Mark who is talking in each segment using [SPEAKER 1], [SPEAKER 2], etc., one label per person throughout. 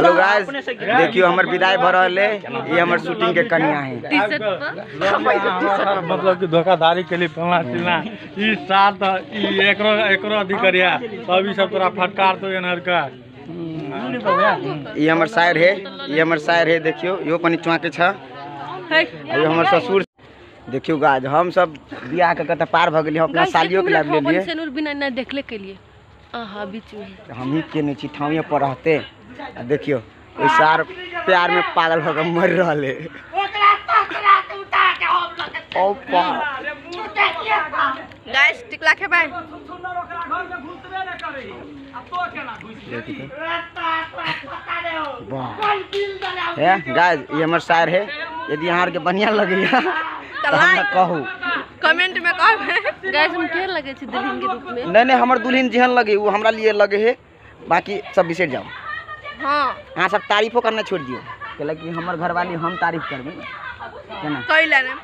[SPEAKER 1] Hello guys, देखियो हमर विदाई भ रहल है। ये हमर शूटिंग के कन्या है।
[SPEAKER 2] मतलब कि धोखाधड़ी के लिए फलना चिलना ई साथ ई एकरो अधिकारिया तभी सब तोरा फटकार तो एनहर का।
[SPEAKER 1] ये हमर शायर है, ये हमर शायर है। देखियो यो पनि चुआके छ। ये हमर ससुर। देखियो गाइस, हम सब बियाह के कत पार भ गेली। हम अपना सालियों के लाभ ले लिए।
[SPEAKER 3] सेनुर बिना ना देखले के लिए आहा बीच में
[SPEAKER 1] हम ही के नहीं ठावे पर रहते। देखियो ओइ सार प्यार में पागल हो के मर रहले। ओपा
[SPEAKER 3] गाइस टिकला के भाई
[SPEAKER 1] है गाइस, ये हमर शायर है। यदि यहाँ के बढ़िया लगे तो हम कहू
[SPEAKER 3] कमेंट में कहब। गाइस हम के लगे छी दुल्हन के रूप में।
[SPEAKER 1] नहीं हमर दुल्हन जेहन लगे वो हमरा लिए लगे है। बाकी सब बिसर जाओ।
[SPEAKER 3] हां
[SPEAKER 1] अहाँ सब तारीफो करना छोड़ दियो, कि हमर घरवाली हम तारीफ करबे केना
[SPEAKER 3] कई लेने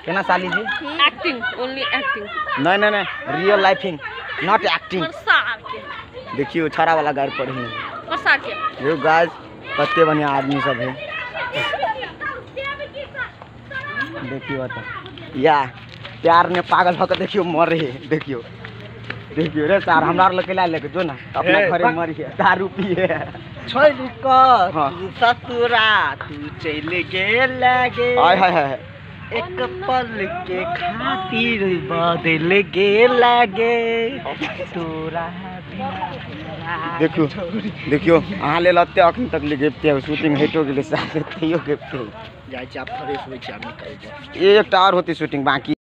[SPEAKER 1] केना साली जी।
[SPEAKER 3] Acting only acting.
[SPEAKER 1] नहीं रियल लाइफिंग नॉट एक्टिंग। देखियो छाड़ा वाला गाड़ी पर है।
[SPEAKER 3] परसा के
[SPEAKER 1] यो गाइस कते बढ़िया आदमी सब है। देखियो तो या प्यार ने पागल होकर देखियो मर है। देखियो रे सार हमरा लकेला लेके जो ना अपना घरे मरी है। दारू पिए
[SPEAKER 4] छोड़ क ससुरा तू चल गेल
[SPEAKER 1] हाय हाय हाय।
[SPEAKER 4] एक पल के खातिर बदल गेल तोरा।
[SPEAKER 1] देखियो अहाँ ले लते अखन तक ले गेपते शूटिंग हेटो के लिए साथ तैयो गेपते
[SPEAKER 4] जाय छै। आप फ्रेश होय छै, हम निकल जाय।
[SPEAKER 1] एक टावर होती शूटिंग बाकी।